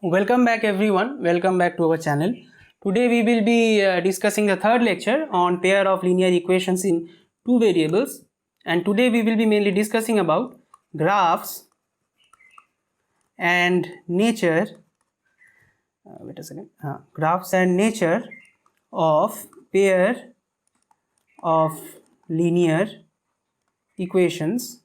Welcome back everyone, welcome back to our channel. Today we will be discussing the third lecture on pair of linear equations in two variables, and today we will be mainly discussing about graphs and nature graphs and nature of pair of linear equations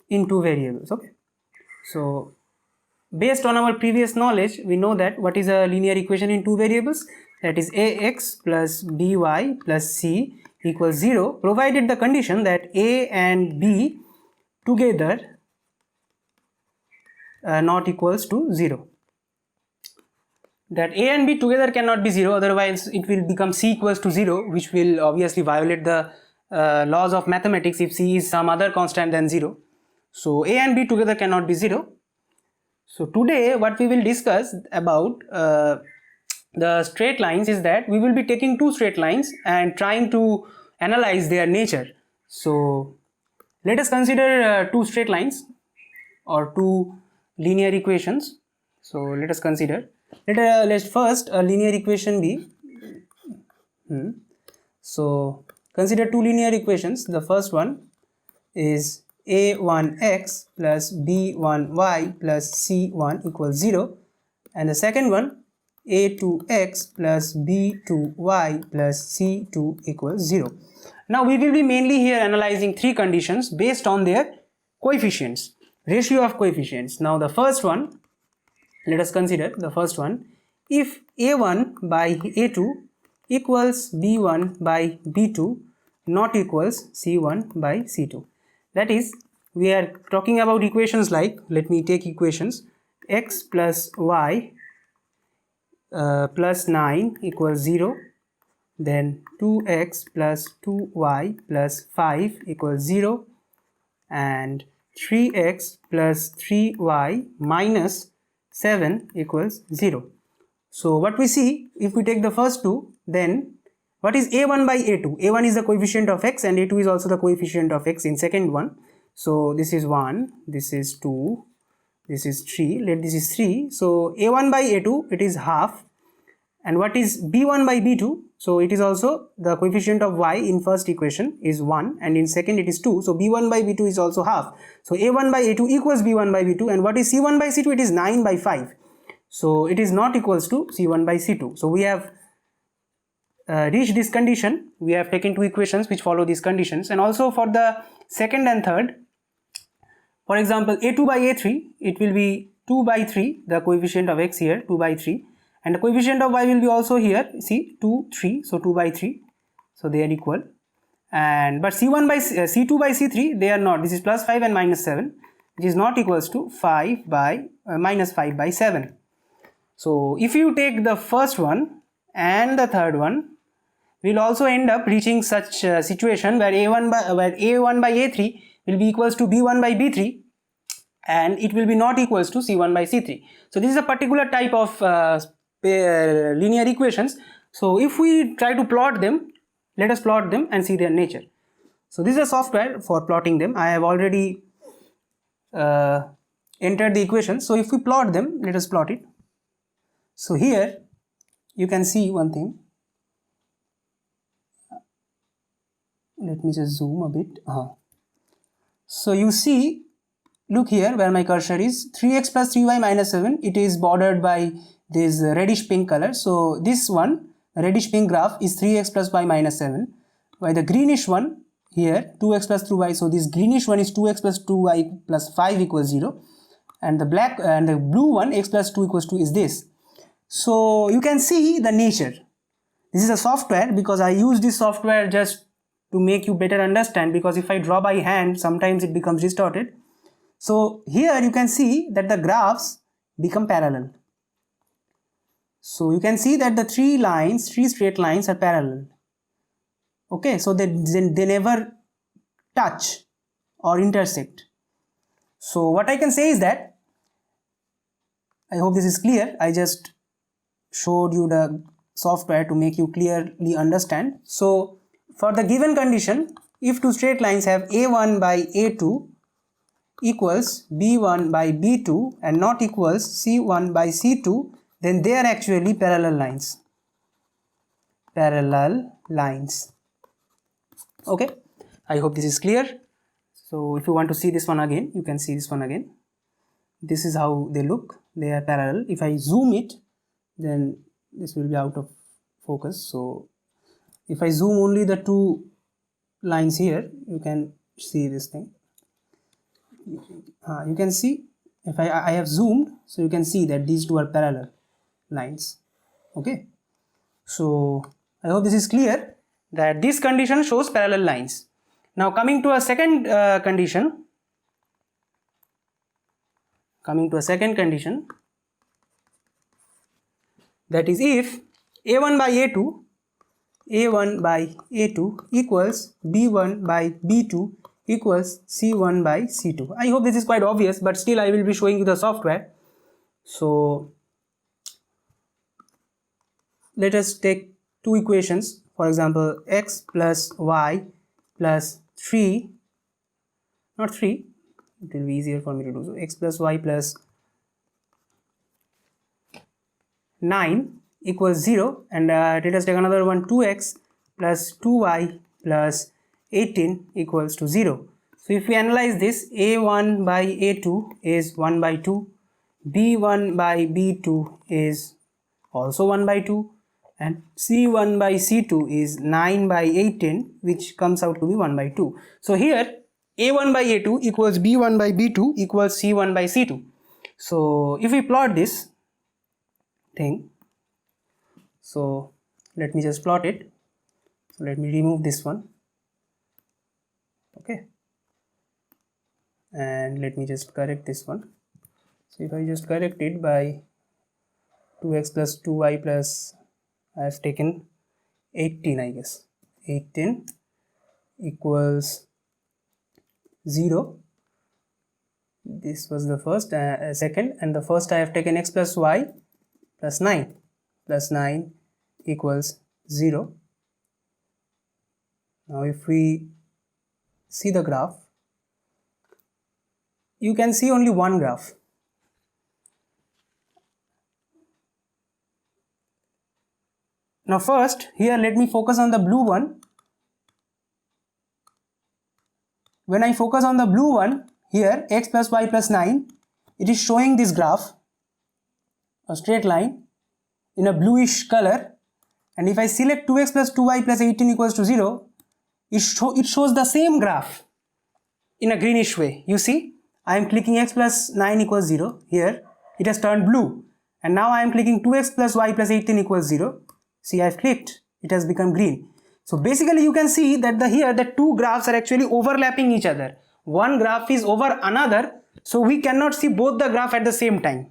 in two variables. Okay, so based on our previous knowledge, we know that what is a linear equation in two variables, that is ax plus by plus c equals 0, provided the condition that a and b together not equals to 0. That a and b together cannot be 0, otherwise it will become c equals to 0, which will obviously violate the laws of mathematics if c is some other constant than 0. So a and b together cannot be 0. So today what we will discuss about the straight lines is that we will be taking two straight lines and trying to analyze their nature. So let us consider two straight lines or two linear equations. So let us consider, let's first a linear equation be. So consider two linear equations. The first one is a1x plus b1y plus c1 equals 0, and the second one a2x plus b2y plus c2 equals 0. Now we will be mainly here analyzing three conditions based on their coefficients, ratio of coefficients. Now the first one, let us consider the first one. If a1 by a2 equals b1 by b2 not equals c1 by c2. That is, we are talking about equations like, let me take equations, x plus y plus 9 equals 0, then 2x plus 2y plus 5 equals 0, and 3x plus 3y minus 7 equals 0. So what we see, if we take the first two, then what is a1 by a2? a1 is the coefficient of x and a2 is also the coefficient of x in second one. So this is 1, this is 2, this is 3, this is 3. So a1 by a2, it is half. And what is b1 by b2? So it is also the coefficient of y in first equation is 1 and in second it is 2. So b1 by b2 is also half. So a1 by a2 equals b1 by b2, and what is c1 by c2? It is 9 by 5. So it is not equals to c1 by c2. So we have reached this condition. We have taken two equations which follow these conditions, and also for the second and third, for example a2 by a3, it will be 2 by 3, the coefficient of x here 2 by 3, and the coefficient of y will be also here, see 2 3, so 2 by 3, so they are equal. And but c1 by c2 by c3, they are not. This is plus 5 and minus 7, which is not equals to 5 by minus 5 by 7. So if you take the first one and the third one, we will also end up reaching such situation where a1 by a3 will be equals to b1 by b3, and it will be not equals to c1 by c3. So this is a particular type of linear equations. So if we try to plot them, let us plot them and see their nature. So this is a software for plotting them. I have already entered the equations. So if we plot them, let us plot it. So here you can see one thing. Let me just zoom a bit. So you see, look here where my cursor is, 3x plus 3y minus 7, it is bordered by this reddish pink color. So this one, reddish pink graph, is 3x plus y minus 7, while the greenish one here, 2x plus 2y, so this greenish one is 2x plus 2y plus 5 equals 0, and the black and the blue one, x plus 2 equals 2, is this. So you can see the nature. This is a software because I use this software just to make you better understand, because if I draw by hand, sometimes it becomes distorted. So here you can see that the graphs become parallel. So you can see that the three straight lines are parallel. Okay, so they never touch or intersect. So what I can say is that, I hope this is clear, I just showed you the software to make you clearly understand. So for the given condition, if two straight lines have a1 by a2 equals B1 by B2 and not equals C1 by C2, then they are actually parallel lines. Parallel lines. Okay, I hope this is clear. So if you want to see this one again, you can see this one again. This is how they look. They are parallel. If I zoom it, then this will be out of focus. So if I zoom only the two lines here, you can see this thing. You can see, if I have zoomed, so you can see that these two are parallel lines. Okay, so I hope this is clear, that this condition shows parallel lines. Now coming to a second condition. That is, if A1 by A2 equals B1 by B2 equals C1 by C2. I hope this is quite obvious, but still I will be showing you the software. So let us take two equations. For example, x plus y plus 3, not 3, it will be easier for me to do so, x plus y plus 9 equals 0, and let us take another one, 2x plus 2y plus 18 equals to 0. So if we analyze this, a1 by a2 is 1 by 2, b1 by b2 is also 1 by 2, and c1 by c2 is 9 by 18, which comes out to be 1 by 2. So here a1 by a2 equals b1 by b2 equals c1 by c2. So if we plot this thing, so let me just plot it. So let me remove this one, okay, and let me just correct this one. So if I just correct it by 2x plus 2y plus, I have taken 18, I guess 18 equals 0. This was the first, second, and the first I have taken x plus y plus 9 equals 0. Now if we see the graph, you can see only one graph. Now first, here let me focus on the blue one. When I focus on the blue one, here x plus y plus 9, it is showing this graph, a straight line in a bluish color, and if I select 2x plus 2y plus 18 equals to 0, it shows the same graph in a greenish way. You see, I am clicking x plus 9 equals 0, here it has turned blue, and now I am clicking 2x plus y plus 18 equals 0. See, I have clicked, it has become green. So basically you can see that here the two graphs are actually overlapping each other. One graph is over another, so we cannot see both the graph at the same time.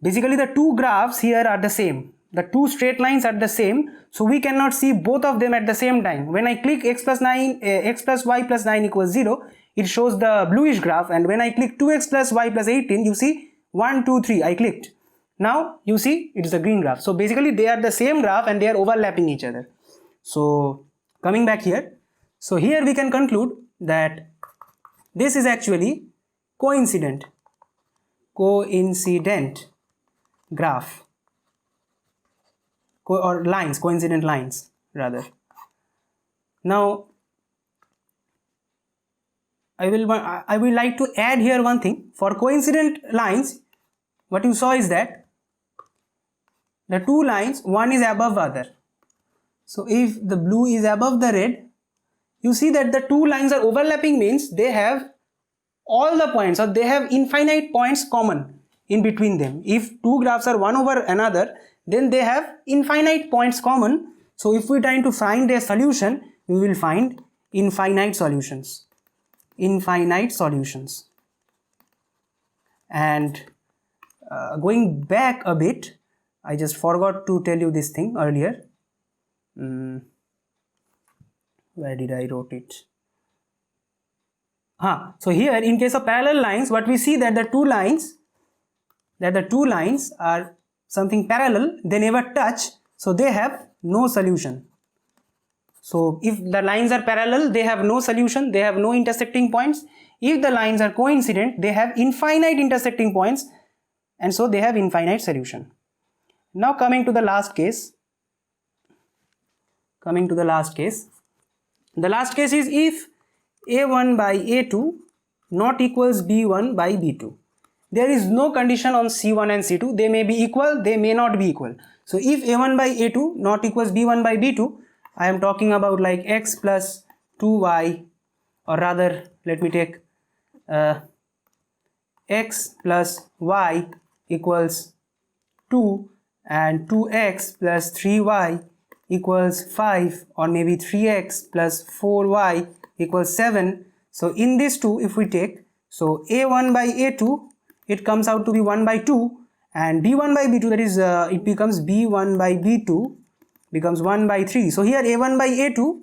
Basically the two graphs here are the same. The two straight lines are the same, so we cannot see both of them at the same time. When I click x plus y plus 9 equals 0, it shows the bluish graph, and when I click 2x plus y plus 18, you see 1, 2, 3, I clicked. Now you see it is a green graph. So basically they are the same graph and they are overlapping each other. So coming back here, so here we can conclude that this is actually coincident graph, or lines, coincident lines rather. Now I will like to add here one thing. For coincident lines, what you saw is that the two lines, one is above the other. So if the blue is above the red, you see that the two lines are overlapping, means they have all the points, or they have infinite points common in between them. If two graphs are one over another, then they have infinite points common. So if we try to find a solution, we will find infinite solutions. And going back a bit, I just forgot to tell you this thing earlier. Where did I wrote it? So here in case of parallel lines, what we see that the two lines are something parallel, they never touch, so they have no solution. So if the lines are parallel, they have no solution, they have no intersecting points. If the lines are coincident, they have infinite intersecting points, and so they have infinite solution. Now coming to the last case. The last case is if a1 by a2 not equals b1 by b2. There is no condition on c1 and c2. They may be equal, they may not be equal. So if a1 by a2 not equals b1 by b2, I am talking about like x plus 2y, or rather let me take x plus y equals 2 and 2x plus 3y equals 5, or maybe 3x plus 4y equals 7. So in these two, if we take, so a1 by a2, it comes out to be 1 by 2, and b1 by b2, that is it becomes b1 by b2 becomes 1 by 3. So here a1 by a2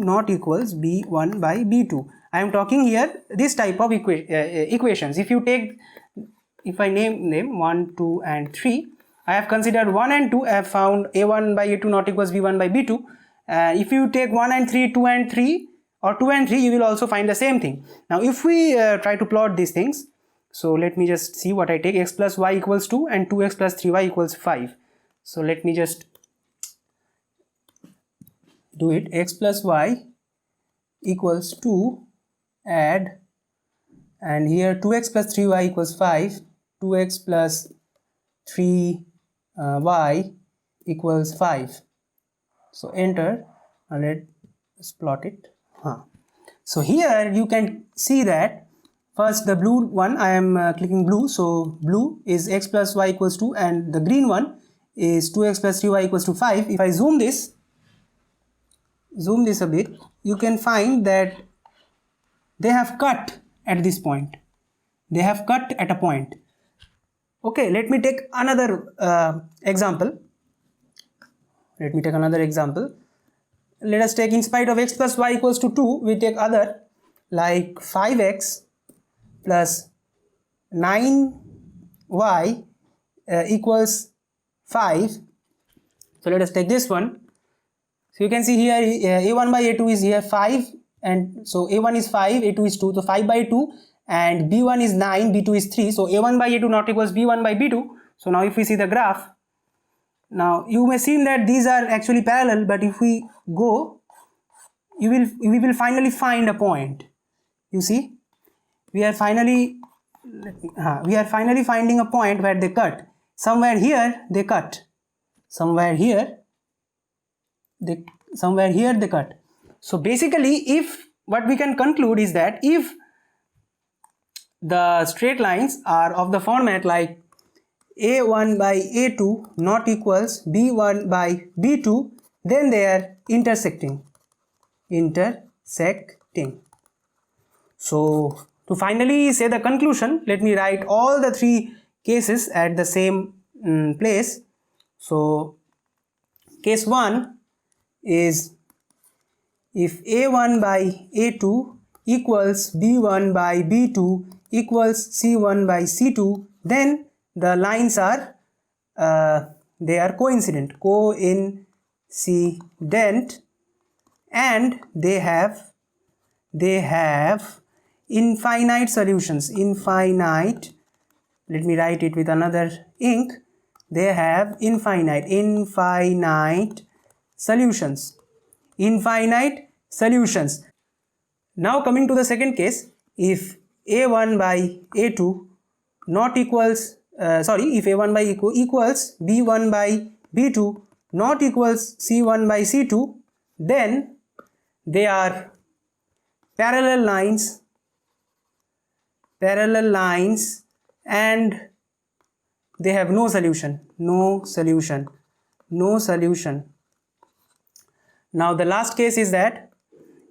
not equals b1 by b2. I am talking here this type of equations. If you take, if I name them 1, 2 and 3, I have considered 1 and 2, I have found a1 by a2 not equals b1 by b2. If you take 1 and 3, 2 and 3, or 2 and 3, you will also find the same thing. Now if we try to plot these things, so let me just see what I take. X plus y equals 2 and 2x plus 3y equals 5. So let me just do it. X plus y equals 2, add, and here 2x plus 3y equals 5, 2x plus 3y equals 5. So enter, and let's plot it. So here you can see that first the blue one, I am clicking blue, so blue is x plus y equals 2, and the green one is 2x plus 3y equals to 5. If I zoom this a bit, you can find that they have cut at this point. They have cut at a point. Okay, let me take another example. Let us take, in spite of x plus y equals to 2, we take other, like 5x plus 9y equals 5. So let us take this one. So you can see here a1 by a2 is here 5, and so a1 is 5, a2 is 2, so 5 by 2, and b1 is 9, b2 is 3, so a1 by a2 not equals b1 by b2. So now if we see the graph, now you may seem that these are actually parallel, but if we go, we will finally find a point. You see, we are finally finding a point where they cut. Somewhere here they cut, somewhere here they cut. So basically, if what we can conclude is that if the straight lines are of the format like a1 by a2 not equals b1 by b2, then they are intersecting. So to finally say the conclusion, let me write all the three cases at the same place. So case 1 is if a1 by a2 equals b1 by b2 equals c1 by c2, then the lines are they are coincident, and they have infinite solutions. Infinite, let me write it with another ink. They have infinite solutions. Now coming to the second case, if a1 by a2 not equals if a1 by equals b1 by b2 not equals c1 by c2, then they are parallel lines, and they have no solution. Now the last case is that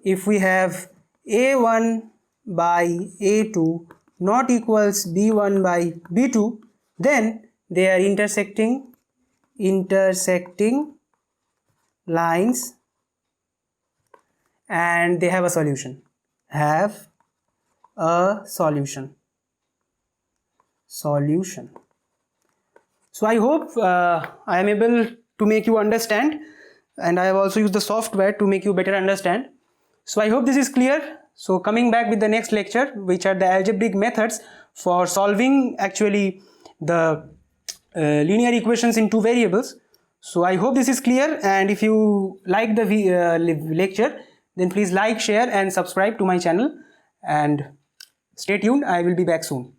if we have a1 by a2 not equals b1 by b2, then they are intersecting lines, and they have a solution. So I hope I am able to make you understand and I have also used the software to make you better understand. So I hope this is clear. So coming back with the next lecture, which are the algebraic methods for solving actually the linear equations in two variables. So I hope this is clear, and if you like the lecture, then please like, share and subscribe to my channel, and stay tuned. I will be back soon.